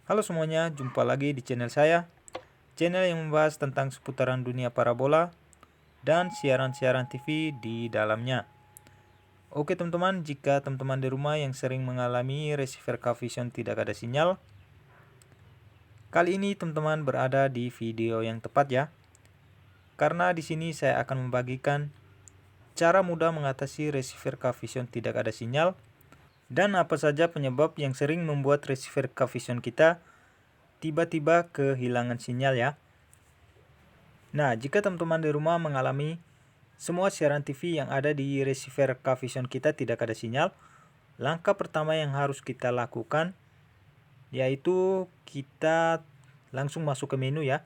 Halo semuanya, jumpa lagi di channel saya. Channel yang membahas tentang seputaran dunia parabola dan siaran-siaran TV di dalamnya. Oke teman-teman, jika teman-teman di rumah yang sering mengalami receiver Cavision tidak ada sinyal, kali ini teman-teman berada di video yang tepat ya. Karena di sini saya akan membagikan cara mudah mengatasi receiver Cavision tidak ada sinyal dan apa saja penyebab yang sering membuat receiver Cavision kita tiba-tiba kehilangan sinyal ya. Nah, jika teman-teman di rumah mengalami semua siaran TV yang ada di receiver Cavision kita tidak ada sinyal, langkah pertama yang harus kita lakukan yaitu kita langsung masuk ke menu ya.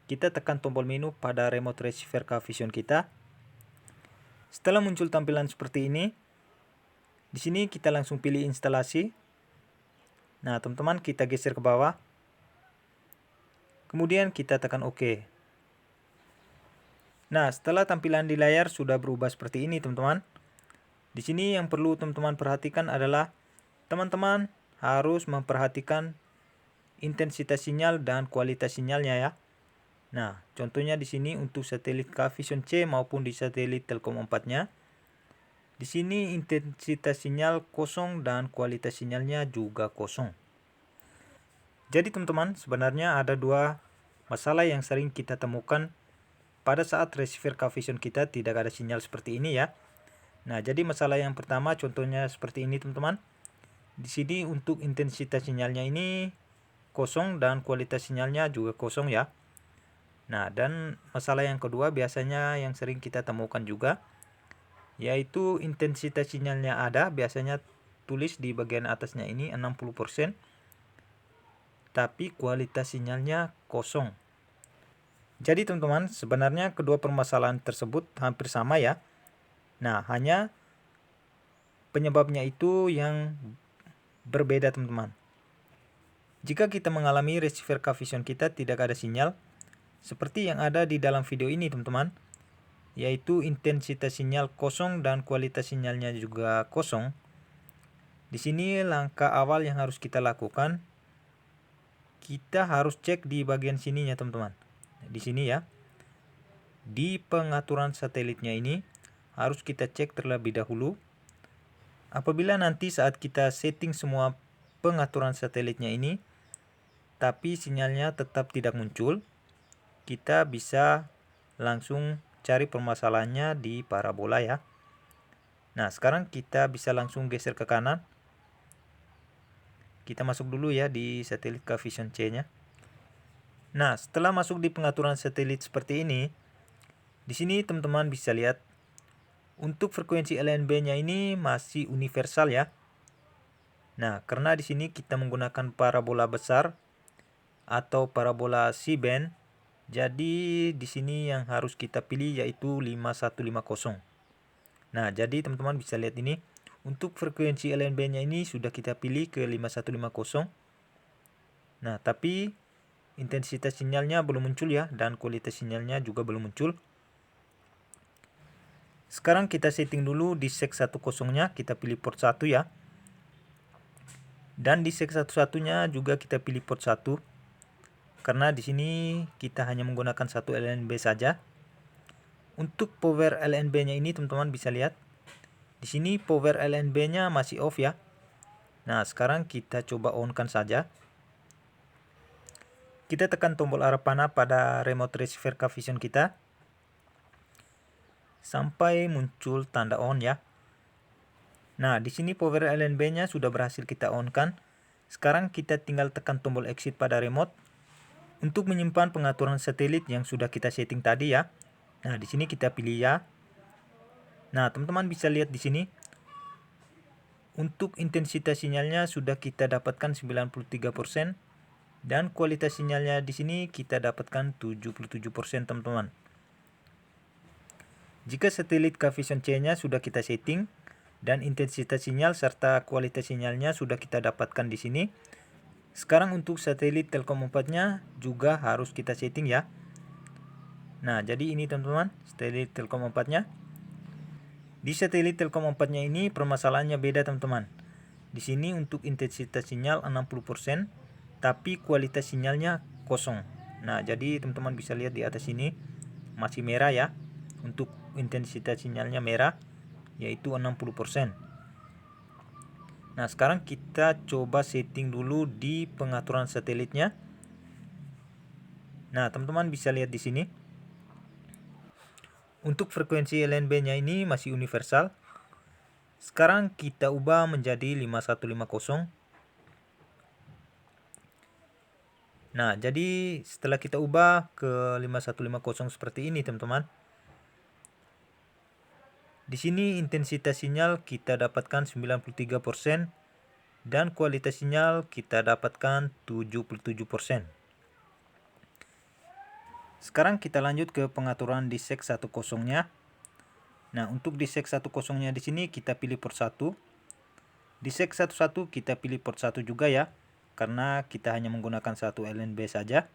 Kita tekan tombol menu pada remote receiver Cavision kita. Setelah muncul tampilan seperti ini, di sini kita langsung pilih instalasi. Nah, teman-teman kita geser ke bawah. Kemudian kita tekan OK. Nah, setelah tampilan di layar sudah berubah seperti ini, teman-teman. Di sini yang perlu teman-teman perhatikan adalah teman-teman harus memperhatikan intensitas sinyal dan kualitas sinyalnya ya. Nah, contohnya di sini untuk satelit Cavision C maupun di satelit Telkom 4-nya. Di sini intensitas sinyal kosong dan kualitas sinyalnya juga kosong. Jadi teman-teman, sebenarnya ada dua masalah yang sering kita temukan pada saat receiver Cavision kita tidak ada sinyal seperti ini ya. Nah, jadi masalah yang pertama contohnya seperti ini teman-teman. Di sini untuk intensitas sinyalnya ini kosong dan kualitas sinyalnya juga kosong ya. Nah, dan masalah yang kedua biasanya yang sering kita temukan juga yaitu intensitas sinyalnya ada, biasanya tulis di bagian atasnya ini 60%, tapi kualitas sinyalnya kosong. Jadi teman-teman, sebenarnya kedua permasalahan tersebut hampir sama ya. Nah, hanya penyebabnya itu yang berbeda teman-teman. Jika kita mengalami receiver Cavision kita tidak ada sinyal, seperti yang ada di dalam video ini teman-teman, yaitu intensitas sinyal kosong dan kualitas sinyalnya juga kosong. Di sini langkah awal yang harus kita lakukan, kita harus cek di bagian sininya teman-teman. Di sini ya. Di pengaturan satelitnya ini harus kita cek terlebih dahulu. Apabila nanti saat kita setting semua pengaturan satelitnya ini, tapi sinyalnya tetap tidak muncul, kita bisa langsung cari permasalahannya di parabola ya. Nah, sekarang kita bisa langsung geser ke kanan. Kita masuk dulu ya di satelit Cavision C-nya. Nah, setelah masuk di pengaturan satelit seperti ini, di sini teman-teman bisa lihat untuk frekuensi LNB-nya ini masih universal ya. Nah, karena di sini kita menggunakan parabola besar atau parabola C-band, jadi di sini yang harus kita pilih yaitu 5150. Nah, jadi teman-teman bisa lihat ini untuk frekuensi LNB-nya ini sudah kita pilih ke 5150. Nah, tapi intensitas sinyalnya belum muncul ya, dan kualitas sinyalnya juga belum muncul. Sekarang kita setting dulu di sek 10-nya, kita pilih port 1 ya. Dan di sek 11-nya juga kita pilih port 1. Karena di sini kita hanya menggunakan satu LNB saja. Untuk power LNB-nya ini teman-teman bisa lihat. Di sini power LNB-nya masih off ya. Nah, sekarang kita coba on-kan saja. Kita tekan tombol arah panah pada remote receiver Cavision kita sampai muncul tanda on ya. Nah, di sini power LNB-nya sudah berhasil kita on-kan. Sekarang kita tinggal tekan tombol exit pada remote untuk menyimpan pengaturan satelit yang sudah kita setting tadi ya. Nah, di sini kita pilih ya. Nah, teman-teman bisa lihat di sini untuk intensitas sinyalnya sudah kita dapatkan 93% dan kualitas sinyalnya di sini kita dapatkan 77% teman-teman. Jika satelit Cavision C-nya sudah kita setting dan intensitas sinyal serta kualitas sinyalnya sudah kita dapatkan di sini, sekarang untuk satelit Telkom 4-nya juga harus kita setting ya. Nah, jadi ini teman-teman, satelit Telkom 4-nya. Di satelit Telkom 4-nya ini permasalahannya beda teman-teman. Di sini untuk intensitas sinyal 60%, tapi kualitas sinyalnya kosong. Nah, jadi teman-teman bisa lihat di atas ini masih merah ya. Untuk intensitas sinyalnya merah, yaitu 60%. Nah, sekarang kita coba setting dulu di pengaturan satelitnya. Nah, teman-teman bisa lihat di sini. Untuk frekuensi LNB-nya ini masih universal. Sekarang kita ubah menjadi 5150. Nah, jadi setelah kita ubah ke 5150 seperti ini, teman-teman. Di sini intensitas sinyal kita dapatkan 93% dan kualitas sinyal kita dapatkan 77%. Sekarang kita lanjut ke pengaturan di sek 10-nya. Nah, untuk di sek 10-nya di sini kita pilih port 1. Di sek 11 kita pilih port 1 juga ya, karena kita hanya menggunakan satu LNB saja.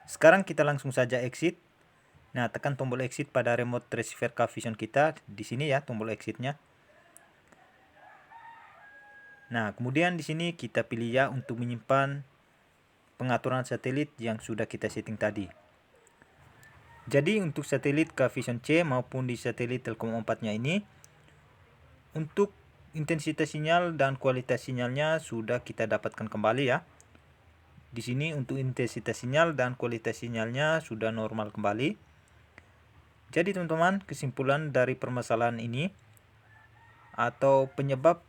Sekarang kita langsung saja exit. Nah, tekan tombol exit pada remote receiver K-Vision kita. Di sini ya tombol exitnya. Nah, kemudian di sini kita pilih ya untuk menyimpan pengaturan satelit yang sudah kita setting tadi. Jadi untuk satelit K-Vision C maupun di satelit Telkom 4-nya ini, untuk intensitas sinyal dan kualitas sinyalnya sudah kita dapatkan kembali ya. Di sini untuk intensitas sinyal dan kualitas sinyalnya sudah normal kembali. Jadi teman-teman, kesimpulan dari permasalahan ini atau penyebab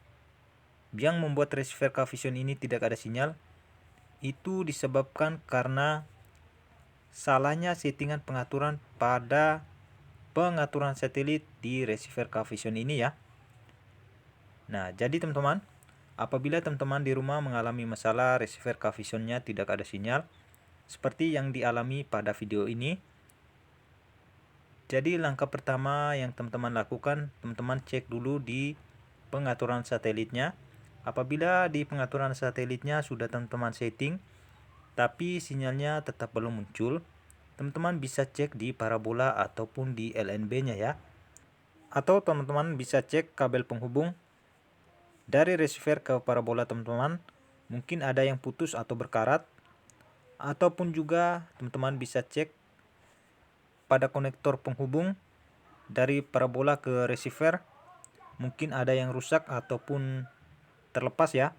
yang membuat receiver K-Vision ini tidak ada sinyal itu disebabkan karena salahnya settingan pengaturan pada pengaturan satelit di receiver K-Vision ini ya. Nah, jadi teman-teman, apabila teman-teman di rumah mengalami masalah receiver K-Vision-nya tidak ada sinyal seperti yang dialami pada video ini, jadi langkah pertama yang teman-teman lakukan, teman-teman cek dulu di pengaturan satelitnya. Apabila di pengaturan satelitnya sudah teman-teman setting tapi sinyalnya tetap belum muncul, teman-teman bisa cek di parabola ataupun di LNB-nya ya. Atau teman-teman bisa cek kabel penghubung dari receiver ke parabola teman-teman. Mungkin ada yang putus atau berkarat. Ataupun juga teman-teman bisa cek pada konektor penghubung dari parabola ke receiver. Mungkin ada yang rusak ataupun terlepas ya.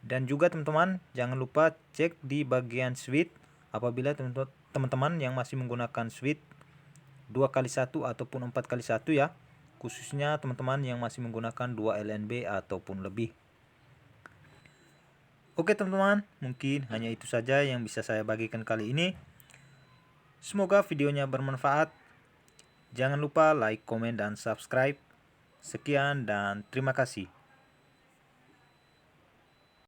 Dan juga teman-teman jangan lupa cek di bagian switch apabila teman-teman yang masih menggunakan switch 2x1 ataupun 4x1 ya, khususnya teman-teman yang masih menggunakan 2 LNB ataupun lebih. Oke teman-teman, mungkin hanya itu saja yang bisa saya bagikan kali ini. Semoga videonya bermanfaat. Jangan lupa like, komen, dan subscribe. Sekian dan terima kasih.